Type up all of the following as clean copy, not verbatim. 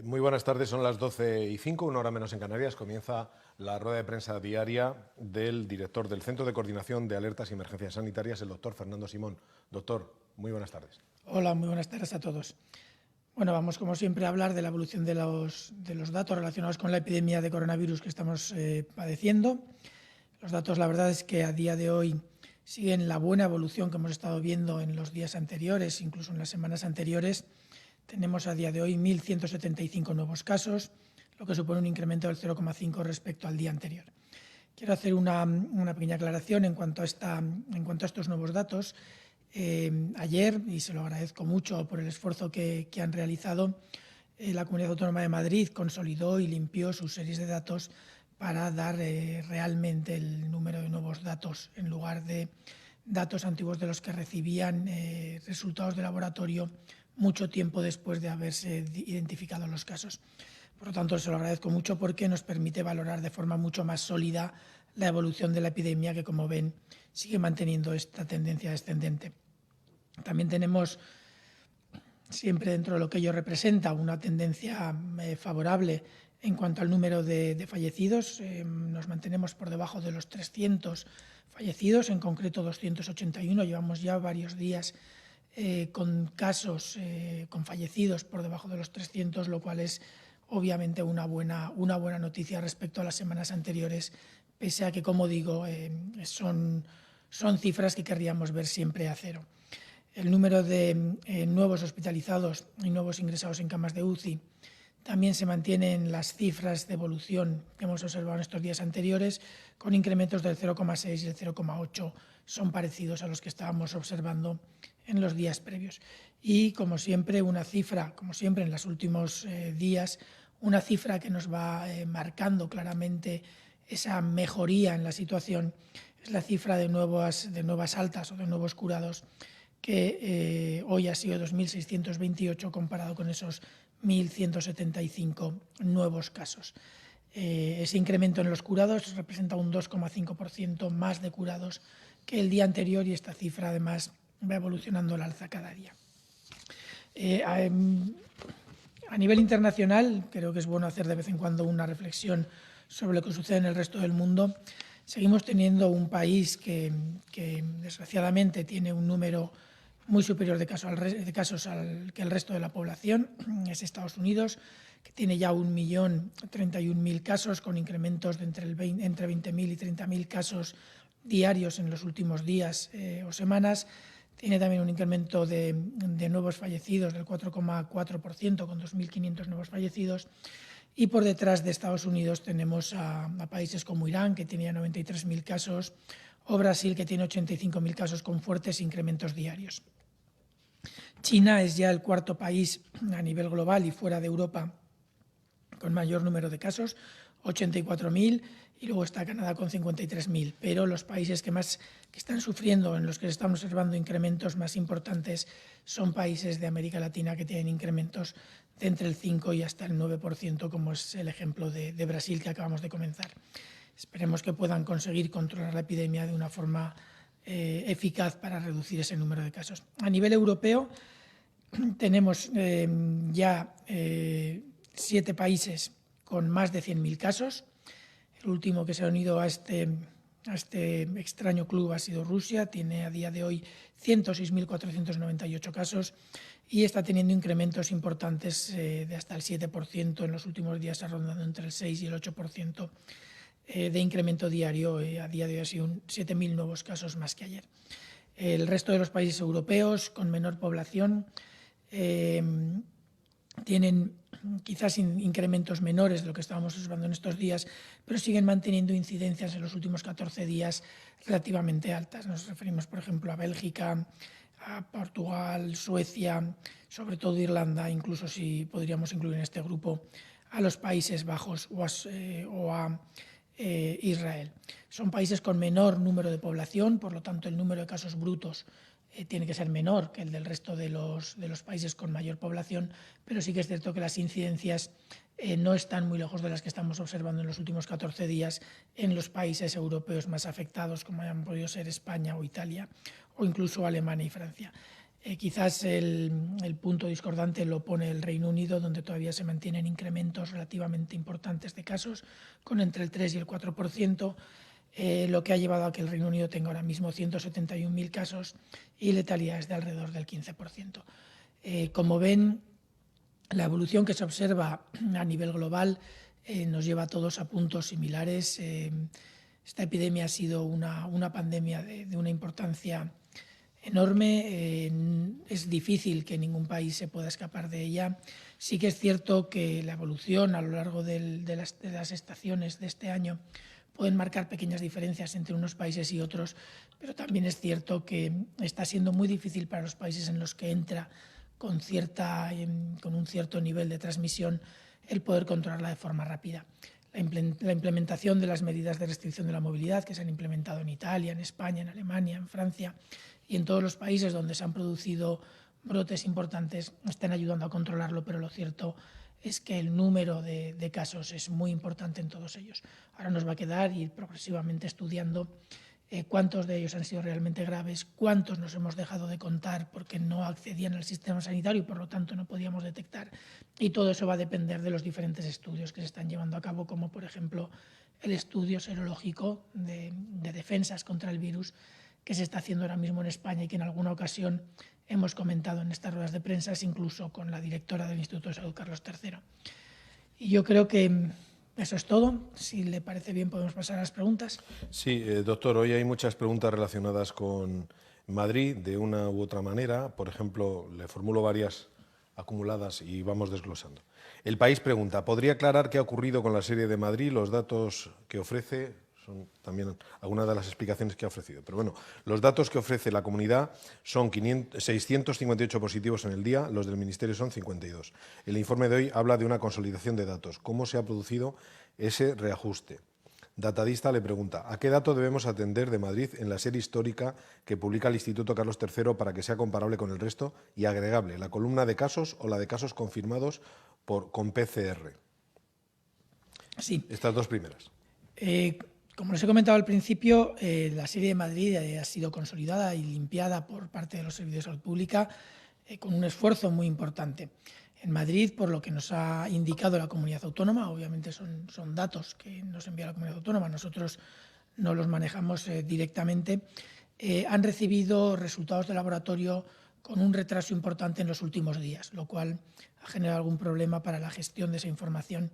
Muy buenas tardes, son las 12:05, una hora menos en Canarias. Comienza la rueda de prensa diaria del director del Centro de Coordinación de Alertas y Emergencias Sanitarias, el doctor Fernando Simón. Doctor, muy buenas tardes. Hola, muy buenas tardes a todos. Bueno, vamos como siempre a hablar de la evolución de los datos relacionados con la epidemia de coronavirus que estamos padeciendo. Los datos, la verdad es que a día de hoy siguen la buena evolución que hemos estado viendo en los días anteriores, incluso en las semanas anteriores. Tenemos a día de hoy 1.175 nuevos casos, lo que supone un incremento del 0,5 respecto al día anterior. Quiero hacer una pequeña aclaración en cuanto a estos nuevos datos. Ayer, y se lo agradezco mucho por el esfuerzo que han realizado, la Comunidad Autónoma de Madrid consolidó y limpió sus series de datos para dar realmente el número de nuevos datos en lugar de datos antiguos de los que recibían resultados de laboratorio mucho tiempo después de haberse identificado los casos. Por lo tanto, se lo agradezco mucho porque nos permite valorar de forma mucho más sólida la evolución de la epidemia que, como ven, sigue manteniendo esta tendencia descendente. También tenemos, siempre dentro de lo que ello representa, una tendencia favorable en cuanto al número de fallecidos. Nos mantenemos por debajo de los 300 fallecidos, en concreto 281. Llevamos ya varios días con casos, con fallecidos por debajo de los 300, lo cual es obviamente una buena noticia respecto a las semanas anteriores, pese a que, como digo, son cifras que querríamos ver siempre a cero. El número de nuevos hospitalizados y nuevos ingresados en camas de UCI también se mantienen las cifras de evolución que hemos observado en estos días anteriores, con incrementos del 0,6 y el 0,8, son parecidos a los que estábamos observando en los días previos. Y, como siempre, una cifra, como siempre en los últimos días, una cifra que nos va marcando claramente esa mejoría en la situación es la cifra de nuevas altas o de nuevos curados, que hoy ha sido 2.628 comparado con esos 1.175 nuevos casos. Ese incremento en los curados representa un 2,5% más de curados que el día anterior, y esta cifra además va evolucionando al alza cada día. A nivel internacional, creo que es bueno hacer de vez en cuando una reflexión sobre lo que sucede en el resto del mundo. Seguimos teniendo un país que desgraciadamente tiene un número muy superior de casos que el resto de la población, es Estados Unidos, que tiene ya 1.031.000 casos, con incrementos de entre 20.000 y 30.000 casos diarios en los últimos días o semanas. Tiene también un incremento de nuevos fallecidos del 4,4%, con 2.500 nuevos fallecidos. Y por detrás de Estados Unidos tenemos a países como Irán, que tenía 93.000 casos, o Brasil, que tiene 85.000 casos con fuertes incrementos diarios. China es ya el cuarto país a nivel global y fuera de Europa con mayor número de casos, 84.000, y luego está Canadá con 53.000. Pero los países que están sufriendo, en los que estamos observando incrementos más importantes, son países de América Latina, que tienen incrementos de entre el 5 y hasta el 9%, como es el ejemplo de Brasil, que acabamos de comenzar. Esperemos que puedan conseguir controlar la epidemia de una forma eficaz para reducir ese número de casos. A nivel europeo tenemos ya 7 países con más de 100.000 casos. El último que se ha unido a este extraño club ha sido Rusia. Tiene a día de hoy 106.498 casos y está teniendo incrementos importantes de hasta el 7%. En los últimos días ha rondado entre el 6 y el 8% de incremento diario. A día de hoy ha sido 7.000 nuevos casos más que ayer. El resto de los países europeos con menor población tienen quizás incrementos menores de lo que estábamos observando en estos días, pero siguen manteniendo incidencias en los últimos 14 días relativamente altas. Nos referimos, por ejemplo, a Bélgica, a Portugal, Suecia, sobre todo Irlanda, incluso, si podríamos incluir en este grupo, a los Países Bajos o a Israel. Son países con menor número de población, por lo tanto el número de casos brutos tiene que ser menor que el del resto de los países con mayor población, pero sí que es cierto que las incidencias no están muy lejos de las que estamos observando en los últimos 14 días en los países europeos más afectados, como hayan podido ser España o Italia, o incluso Alemania y Francia. Quizás el punto discordante lo pone el Reino Unido, donde todavía se mantienen incrementos relativamente importantes de casos, con entre el 3 y el 4%, lo que ha llevado a que el Reino Unido tenga ahora mismo 171.000 casos y letalidades de alrededor del 15%. Como ven, la evolución que se observa a nivel global nos lleva a todos a puntos similares. Esta epidemia ha sido una pandemia de una importancia enorme. Es difícil que ningún país se pueda escapar de ella. Sí que es cierto que la evolución a lo largo de las estaciones de este año pueden marcar pequeñas diferencias entre unos países y otros, pero también es cierto que está siendo muy difícil para los países en los que entra con un cierto nivel de transmisión el poder controlarla de forma rápida. La implementación de las medidas de restricción de la movilidad que se han implementado en Italia, en España, en Alemania, en Francia y en todos los países donde se han producido brotes importantes están ayudando a controlarlo, pero lo cierto es que el número de casos es muy importante en todos ellos. Ahora nos va a quedar ir progresivamente estudiando cuántos de ellos han sido realmente graves, cuántos nos hemos dejado de contar porque no accedían al sistema sanitario y por lo tanto no podíamos detectar. Y todo eso va a depender de los diferentes estudios que se están llevando a cabo, como por ejemplo el estudio serológico de defensas contra el virus que se está haciendo ahora mismo en España y que en alguna ocasión hemos comentado en estas ruedas de prensa, incluso con la directora del Instituto de Salud, Carlos III. Y yo creo que eso es todo. Si le parece bien, podemos pasar a las preguntas. Sí, doctor, hoy hay muchas preguntas relacionadas con Madrid de una u otra manera. Por ejemplo, le formulo varias acumuladas y vamos desglosando. El País pregunta, ¿podría aclarar qué ha ocurrido con la serie de Madrid? Los datos que ofrece son también algunas de las explicaciones que ha ofrecido. Pero bueno, los datos que ofrece la comunidad son 658 positivos en el día, los del Ministerio son 52. El informe de hoy habla de una consolidación de datos. ¿Cómo se ha producido ese reajuste? Datadista le pregunta, ¿a qué dato debemos atender de Madrid en la serie histórica que publica el Instituto Carlos III para que sea comparable con el resto y agregable, la columna de casos o la de casos confirmados con PCR? Sí. Estas dos primeras. Como les he comentado al principio, la serie de Madrid ha sido consolidada y limpiada por parte de los servicios de salud pública con un esfuerzo muy importante. En Madrid, por lo que nos ha indicado la comunidad autónoma, obviamente son datos que nos envía la comunidad autónoma, nosotros no los manejamos directamente, han recibido resultados de laboratorio con un retraso importante en los últimos días, lo cual ha generado algún problema para la gestión de esa información.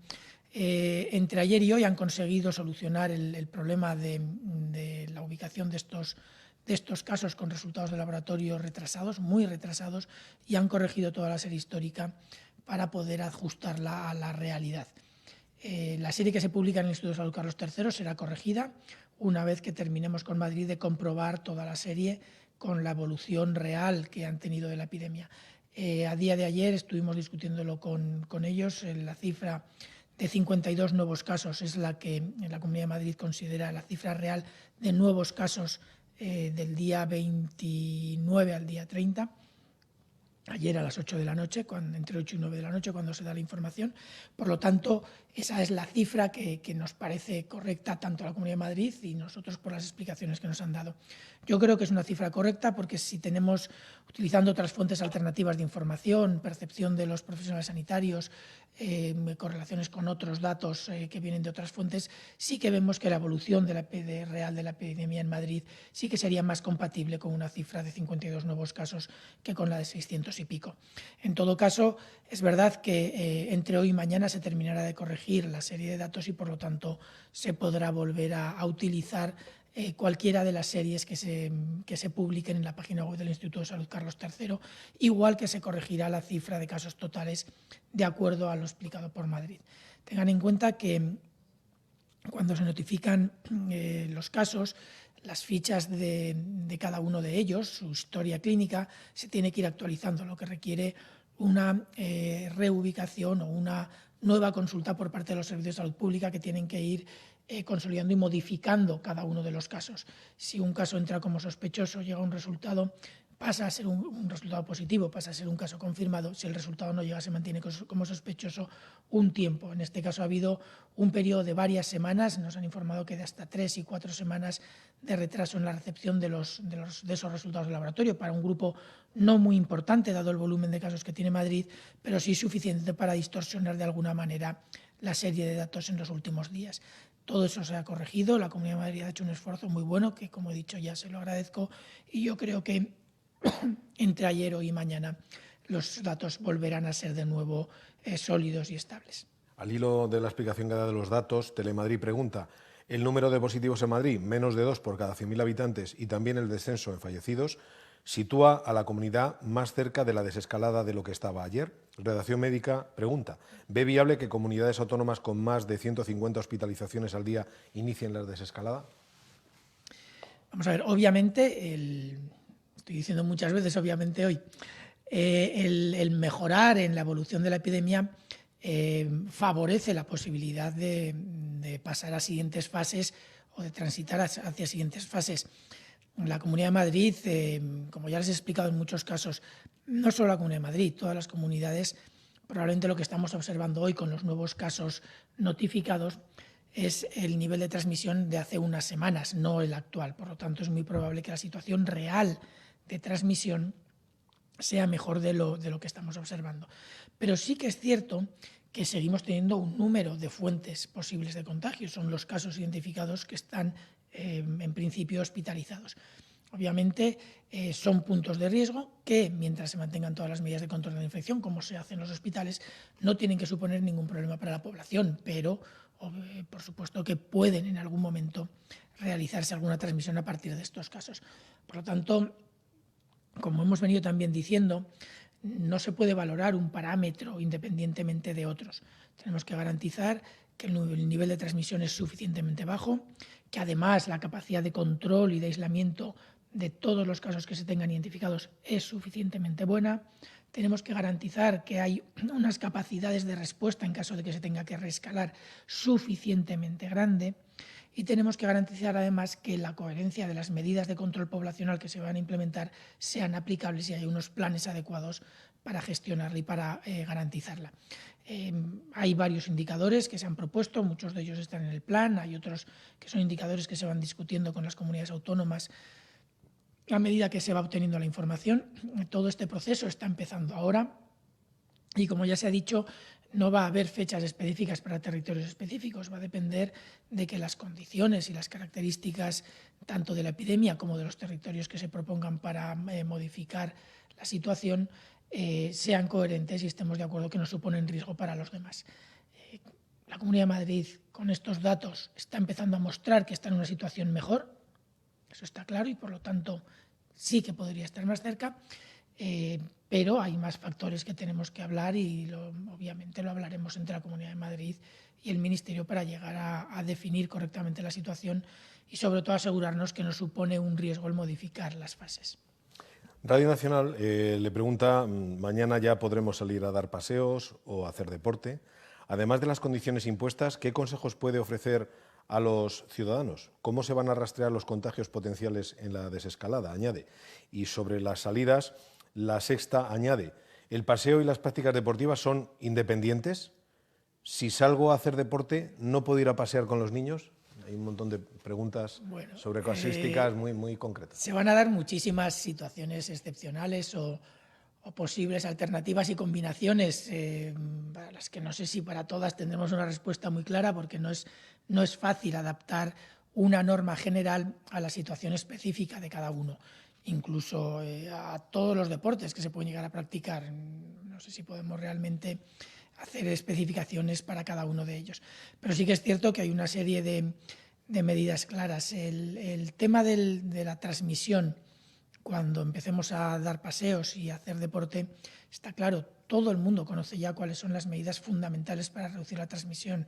Entre ayer y hoy han conseguido solucionar el problema de la ubicación de estos casos con resultados de laboratorio retrasados, muy retrasados, y han corregido toda la serie histórica para poder ajustarla a la realidad. La serie que se publica en el Instituto de Salud Carlos III será corregida una vez que terminemos con Madrid de comprobar toda la serie con la evolución real que han tenido de la epidemia. A día de ayer estuvimos discutiéndolo con ellos. La cifra de 52 nuevos casos es la que en la Comunidad de Madrid considera la cifra real de nuevos casos del día 29 al día 30. Ayer a las 8 de la noche, entre 8 y 9 de la noche, cuando se da la información. Por lo tanto, esa es la cifra que nos parece correcta tanto a la Comunidad de Madrid y nosotros por las explicaciones que nos han dado. Yo creo que es una cifra correcta porque si tenemos, utilizando otras fuentes alternativas de información, percepción de los profesionales sanitarios, correlaciones con otros datos que vienen de otras fuentes, sí que vemos que la evolución de la real de la epidemia en Madrid sí que sería más compatible con una cifra de 52 nuevos casos que con la de 600 y pico. En todo caso, es verdad que entre hoy y mañana se terminará de corregir la serie de datos y por lo tanto se podrá volver a utilizar cualquiera de las series que se publiquen en la página web del Instituto de Salud Carlos III, igual que se corregirá la cifra de casos totales de acuerdo a lo explicado por Madrid. Tengan en cuenta que cuando se notifican los casos, las fichas de cada uno de ellos, su historia clínica, se tiene que ir actualizando, lo que requiere una reubicación o una nueva consulta por parte de los servicios de salud pública que tienen que ir consolidando y modificando cada uno de los casos. Si un caso entra como sospechoso, llega un resultado, pasa a ser un resultado positivo, pasa a ser un caso confirmado. Si el resultado no llega, se mantiene como sospechoso un tiempo. En este caso ha habido un periodo de varias semanas, nos han informado que de hasta 3 y 4 semanas de retraso en la recepción de esos resultados de laboratorio, para un grupo no muy importante, dado el volumen de casos que tiene Madrid, pero sí suficiente para distorsionar de alguna manera la serie de datos en los últimos días. Todo eso se ha corregido, la Comunidad de Madrid ha hecho un esfuerzo muy bueno, que como he dicho ya se lo agradezco, y yo creo que entre ayer, hoy y mañana los datos volverán a ser de nuevo sólidos y estables. Al hilo de la explicación que da de los datos, Telemadrid pregunta: el número de positivos en Madrid, menos de 2 por cada 100.000 habitantes, y también el descenso en fallecidos, sitúa a la comunidad más cerca de la desescalada de lo que estaba ayer. Redacción Médica pregunta: ¿ve viable que comunidades autónomas con más de 150 hospitalizaciones al día inicien la desescalada? Vamos a ver, obviamente, estoy diciendo muchas veces, obviamente hoy, el mejorar en la evolución de la epidemia favorece la posibilidad de pasar a siguientes fases o de transitar hacia siguientes fases. La Comunidad de Madrid, como ya les he explicado en muchos casos, no solo la Comunidad de Madrid, todas las comunidades, probablemente lo que estamos observando hoy con los nuevos casos notificados es el nivel de transmisión de hace unas semanas, no el actual. Por lo tanto, es muy probable que la situación real de transmisión sea mejor de lo que estamos observando. Pero sí que es cierto que seguimos teniendo un número de fuentes posibles de contagio. Son los casos identificados que están, en principio, hospitalizados. Obviamente, son puntos de riesgo que, mientras se mantengan todas las medidas de control de la infección, como se hace en los hospitales, no tienen que suponer ningún problema para la población, pero, por supuesto, que pueden en algún momento realizarse alguna transmisión a partir de estos casos. Por lo tanto, como hemos venido también diciendo, no se puede valorar un parámetro independientemente de otros. Tenemos que garantizar que el nivel de transmisión es suficientemente bajo, que además la capacidad de control y de aislamiento de todos los casos que se tengan identificados es suficientemente buena. Tenemos que garantizar que hay unas capacidades de respuesta en caso de que se tenga que reescalar suficientemente grande. Y tenemos que garantizar además que la coherencia de las medidas de control poblacional que se van a implementar sean aplicables y hay unos planes adecuados para gestionarla y para garantizarla. Hay varios indicadores que se han propuesto, muchos de ellos están en el plan, hay otros que son indicadores que se van discutiendo con las comunidades autónomas a medida que se va obteniendo la información. Todo este proceso está empezando ahora y, como ya se ha dicho, no va a haber fechas específicas para territorios específicos, va a depender de que las condiciones y las características tanto de la epidemia como de los territorios que se propongan para modificar la situación sean coherentes y estemos de acuerdo que no suponen riesgo para los demás. La Comunidad de Madrid, con estos datos, está empezando a mostrar que está en una situación mejor, eso está claro, y por lo tanto sí que podría estar más cerca. Pero hay más factores que tenemos que hablar y obviamente lo hablaremos entre la Comunidad de Madrid y el Ministerio para llegar a definir correctamente la situación y sobre todo asegurarnos que no supone un riesgo el modificar las fases. Radio Nacional le pregunta: mañana ya podremos salir a dar paseos o hacer deporte. Además de las condiciones impuestas, ¿qué consejos puede ofrecer a los ciudadanos? ¿Cómo se van a rastrear los contagios potenciales en la desescalada? Añade. Y sobre las salidas, La Sexta añade: ¿el paseo y las prácticas deportivas son independientes? Si salgo a hacer deporte, ¿no puedo ir a pasear con los niños? Hay un montón de preguntas sobre casuísticas muy concretas. Se van a dar muchísimas situaciones excepcionales o posibles alternativas y combinaciones para las que no sé si para todas tendremos una respuesta muy clara, porque no es fácil adaptar una norma general a la situación específica de cada uno, incluso a todos los deportes que se pueden llegar a practicar. No sé si podemos realmente hacer especificaciones para cada uno de ellos. Pero sí que es cierto que hay una serie de medidas claras. El tema de la transmisión, cuando empecemos a dar paseos y a hacer deporte, está claro, todo el mundo conoce ya cuáles son las medidas fundamentales para reducir la transmisión.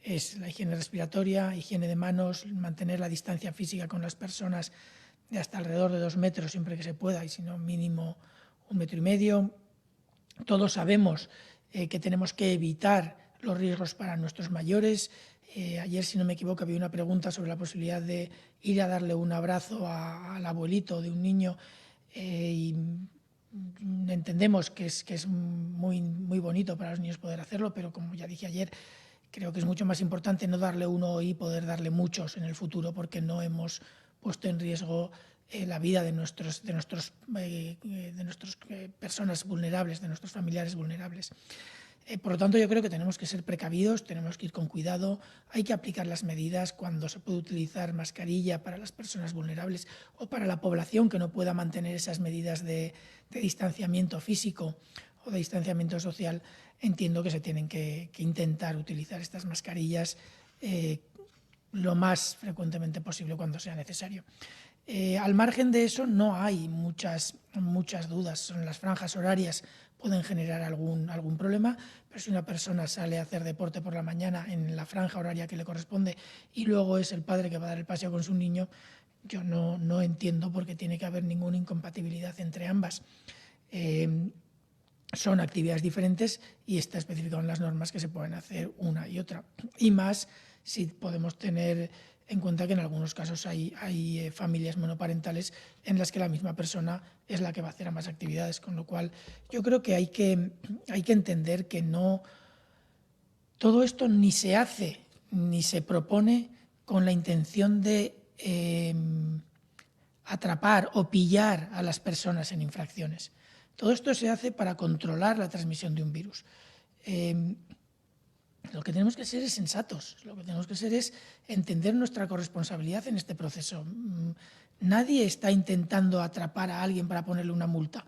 Es la higiene respiratoria, higiene de manos, mantener la distancia física con las personas de hasta alrededor de 2 metros siempre que se pueda, y si no, mínimo 1,5 metros. Todos sabemos que tenemos que evitar los riesgos para nuestros mayores. Ayer, si no me equivoco, había una pregunta sobre la posibilidad de ir a darle un abrazo al abuelito de un niño. y entendemos que es muy, muy bonito para los niños poder hacerlo, pero como ya dije ayer, creo que es mucho más importante no darle uno hoy y poder darle muchos en el futuro, porque no hemos puesto en riesgo la vida de nuestras personas vulnerables, de nuestros familiares vulnerables. Por lo tanto, yo creo que tenemos que ser precavidos, tenemos que ir con cuidado, hay que aplicar las medidas cuando se puede utilizar mascarilla para las personas vulnerables o para la población que no pueda mantener esas medidas de distanciamiento físico o de distanciamiento social. Entiendo que se tienen que intentar utilizar estas mascarillas lo más frecuentemente posible cuando sea necesario. Al margen de eso no hay muchas dudas. Las franjas horarias pueden generar algún problema, pero si una persona sale a hacer deporte por la mañana en la franja horaria que le corresponde y luego es el padre que va a dar el paseo con su niño, yo no entiendo por qué tiene que haber ninguna incompatibilidad entre ambas. Son actividades diferentes y está especificado en las normas que se pueden hacer una y otra. Y más si podemos tener en cuenta que en algunos casos hay familias monoparentales en las que la misma persona es la que va a hacer ambas actividades, con lo cual yo creo que hay que entender que no todo esto ni se hace ni se propone con la intención de atrapar o pillar a las personas en infracciones. Todo esto se hace para controlar la transmisión de un virus. Lo que tenemos que ser es sensatos, lo que tenemos que ser es entender nuestra corresponsabilidad en este proceso. Nadie está intentando atrapar a alguien para ponerle una multa.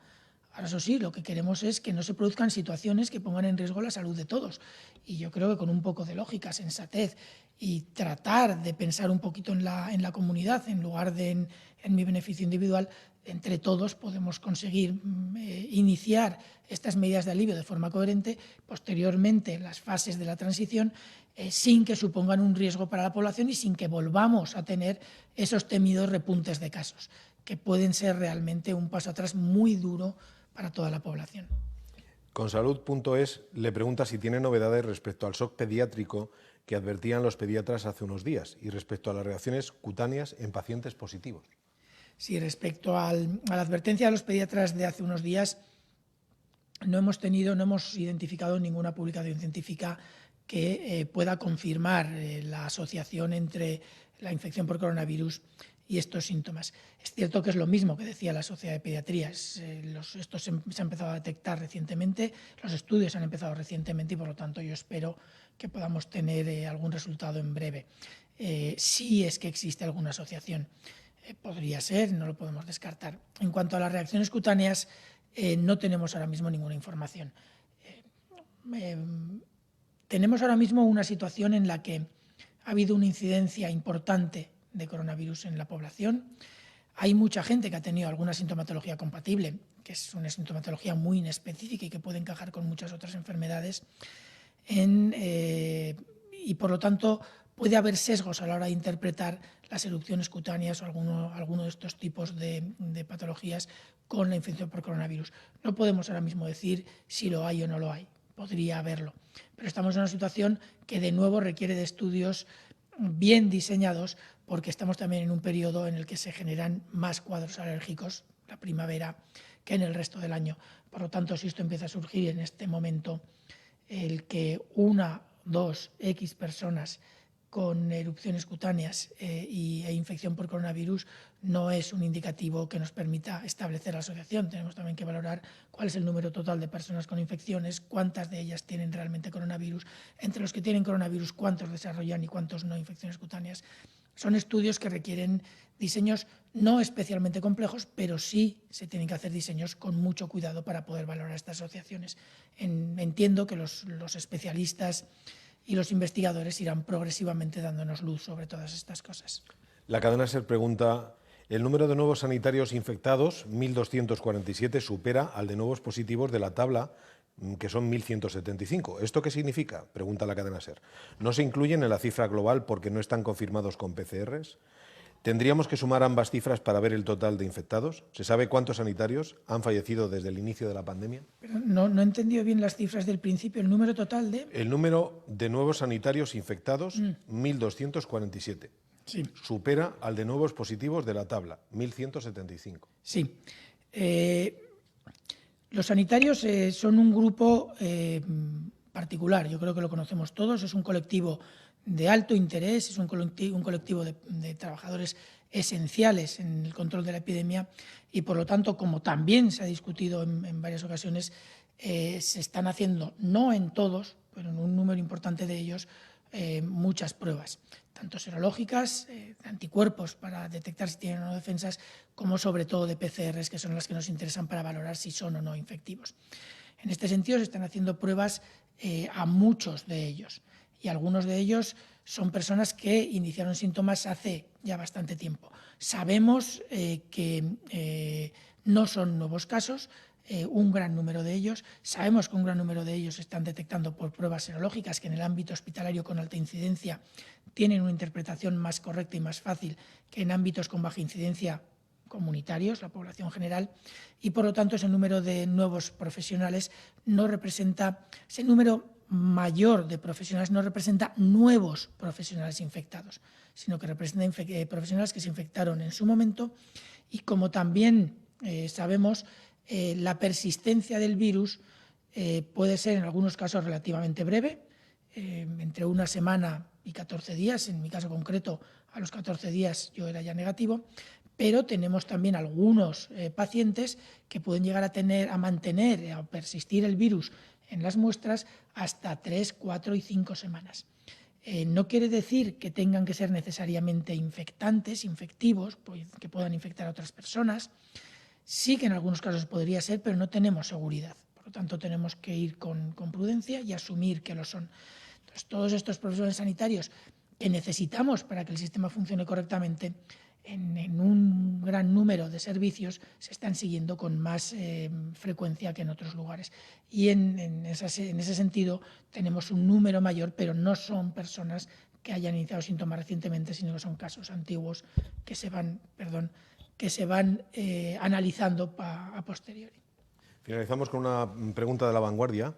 Ahora, eso sí, lo que queremos es que no se produzcan situaciones que pongan en riesgo la salud de todos. Y yo creo que con un poco de lógica, sensatez y tratar de pensar un poquito en la comunidad en lugar de en mi beneficio individual, entre todos podemos conseguir iniciar estas medidas de alivio de forma coherente, posteriormente en las fases de la transición, sin que supongan un riesgo para la población y sin que volvamos a tener esos temidos repuntes de casos, que pueden ser realmente un paso atrás muy duro para toda la población. Consalud.es le pregunta si tiene novedades respecto al shock pediátrico que advertían los pediatras hace unos días y respecto a las reacciones cutáneas en pacientes positivos. Sí, respecto a la advertencia de los pediatras de hace unos días, no hemos identificado ninguna publicación científica que pueda confirmar la asociación entre la infección por coronavirus y estos síntomas. Es cierto que es lo mismo que decía la Sociedad de Pediatría. Esto se ha empezado a detectar recientemente, los estudios han empezado recientemente y por lo tanto yo espero que podamos tener algún resultado en breve. Si es que existe alguna asociación. Podría ser, no lo podemos descartar. En cuanto a las reacciones cutáneas, no tenemos ahora mismo ninguna información. Tenemos ahora mismo una situación en la que ha habido una incidencia importante de coronavirus en la población. Hay mucha gente que ha tenido alguna sintomatología compatible, que es una sintomatología muy inespecífica y que puede encajar con muchas otras enfermedades. Y por lo tanto puede haber sesgos a la hora de interpretar las erupciones cutáneas o alguno de estos tipos de patologías con la infección por coronavirus. No podemos ahora mismo decir si lo hay o no lo hay. Podría haberlo. Pero estamos en una situación que de nuevo requiere de estudios bien diseñados porque estamos también en un periodo en el que se generan más cuadros alérgicos, la primavera, que en el resto del año. Por lo tanto, si esto empieza a surgir en este momento, el que 1, 2, X personas con erupciones cutáneas e infección por coronavirus no es un indicativo que nos permita establecer la asociación. Tenemos también que valorar cuál es el número total de personas con infecciones, cuántas de ellas tienen realmente coronavirus, entre los que tienen coronavirus, cuántos desarrollan y cuántos no infecciones cutáneas. Son estudios que requieren diseños no especialmente complejos, pero sí se tienen que hacer diseños con mucho cuidado para poder valorar estas asociaciones. Entiendo que los especialistas y los investigadores irán progresivamente dándonos luz sobre todas estas cosas. La cadena SER pregunta, el número de nuevos sanitarios infectados, 1.247, supera al de nuevos positivos de la tabla, que son 1.175. ¿Esto qué significa?, pregunta la cadena SER. ¿No se incluyen en la cifra global porque no están confirmados con PCRs? ¿Tendríamos que sumar ambas cifras para ver el total de infectados? ¿Se sabe cuántos sanitarios han fallecido desde el inicio de la pandemia? Pero no he entendido bien las cifras del principio. ¿El número total de...? El número de nuevos sanitarios infectados, 1.247. Sí. Supera al de nuevos positivos de la tabla, 1.175. Sí. Los sanitarios son un grupo particular, yo creo que lo conocemos todos, es un colectivo de alto interés, es un colectivo de trabajadores esenciales en el control de la epidemia y, por lo tanto, como también se ha discutido en varias ocasiones, se están haciendo, no en todos, pero en un número importante de ellos, muchas pruebas, tanto serológicas, de anticuerpos para detectar si tienen o no defensas, como sobre todo de PCRs, que son las que nos interesan para valorar si son o no infectivos. En este sentido, se están haciendo pruebas a muchos de ellos, y algunos de ellos son personas que iniciaron síntomas hace ya bastante tiempo. Sabemos que no son nuevos casos, un gran número de ellos. Sabemos que un gran número de ellos se están detectando por pruebas serológicas que en el ámbito hospitalario con alta incidencia tienen una interpretación más correcta y más fácil que en ámbitos con baja incidencia comunitarios, la población general, y por lo tanto ese número de nuevos profesionales no representa, ese número mayor de profesionales no representa nuevos profesionales infectados, sino que representa profesionales que se infectaron en su momento y, como también sabemos, la persistencia del virus puede ser en algunos casos relativamente breve, entre una semana y 14 días, en mi caso concreto a los 14 días yo era ya negativo, pero tenemos también algunos pacientes que pueden llegar a mantener, a persistir el virus en las muestras hasta 3, 4 y 5 semanas. No quiere decir que tengan que ser necesariamente infectantes, infectivos, que puedan infectar a otras personas. Sí que en algunos casos podría ser, pero no tenemos seguridad. Por lo tanto, tenemos que ir con prudencia y asumir que lo son. Entonces, todos estos profesionales sanitarios que necesitamos para que el sistema funcione correctamente, en un gran número de servicios se están siguiendo con más frecuencia que en otros lugares. Y en ese sentido tenemos un número mayor, pero no son personas que hayan iniciado síntomas recientemente, sino que son casos antiguos que se van analizando a posteriori. Finalizamos con una pregunta de La Vanguardia.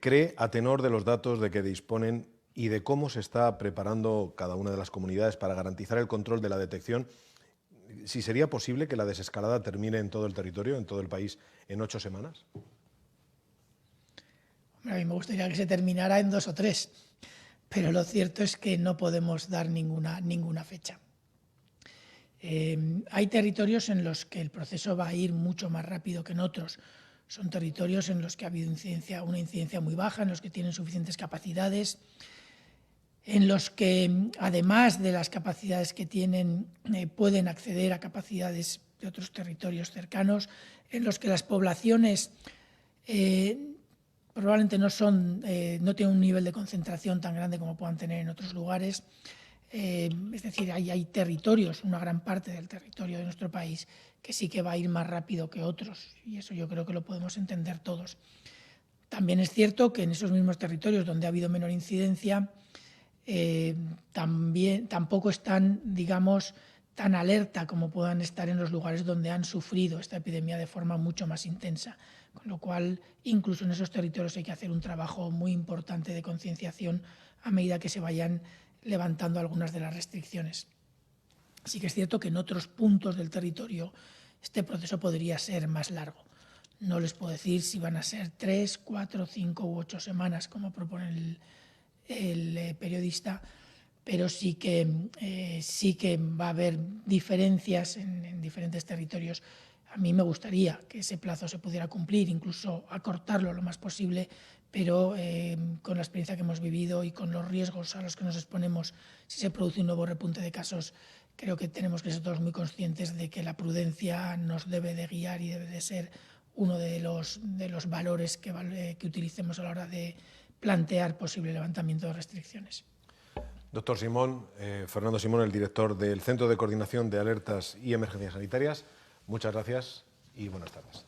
¿Cree, a tenor de los datos de que disponen y de cómo se está preparando cada una de las comunidades para garantizar el control de la detección, si sería posible que la desescalada termine en todo el territorio, en todo el país, en 8 semanas? A mí me gustaría que se terminara en 2 o 3, pero lo cierto es que no podemos dar ninguna fecha. Hay territorios en los que el proceso va a ir mucho más rápido que en otros. Son territorios en los que ha habido una incidencia muy baja, en los que tienen suficientes capacidades, en los que, además de las capacidades que tienen, pueden acceder a capacidades de otros territorios cercanos, en los que las poblaciones probablemente no tienen un nivel de concentración tan grande como puedan tener en otros lugares. Es decir, hay territorios, una gran parte del territorio de nuestro país, que sí que va a ir más rápido que otros, y eso yo creo que lo podemos entender todos. También es cierto que en esos mismos territorios donde ha habido menor incidencia, tampoco están, digamos, tan alerta como puedan estar en los lugares donde han sufrido esta epidemia de forma mucho más intensa. Con lo cual, incluso en esos territorios hay que hacer un trabajo muy importante de concienciación a medida que se vayan levantando algunas de las restricciones. Sí que es cierto que en otros puntos del territorio este proceso podría ser más largo. No les puedo decir si van a ser 3, 4, 5 u 8 semanas, como propone el periodista, pero sí que va a haber diferencias en diferentes territorios. A mí me gustaría que ese plazo se pudiera cumplir, incluso acortarlo lo más posible, pero con la experiencia que hemos vivido y con los riesgos a los que nos exponemos si se produce un nuevo repunte de casos, creo que tenemos que ser todos muy conscientes de que la prudencia nos debe de guiar y debe de ser uno de los valores que utilicemos a la hora de plantear posible levantamiento de restricciones. Doctor Simón, Fernando Simón, el director del Centro de Coordinación de Alertas y Emergencias Sanitarias, muchas gracias y buenas tardes.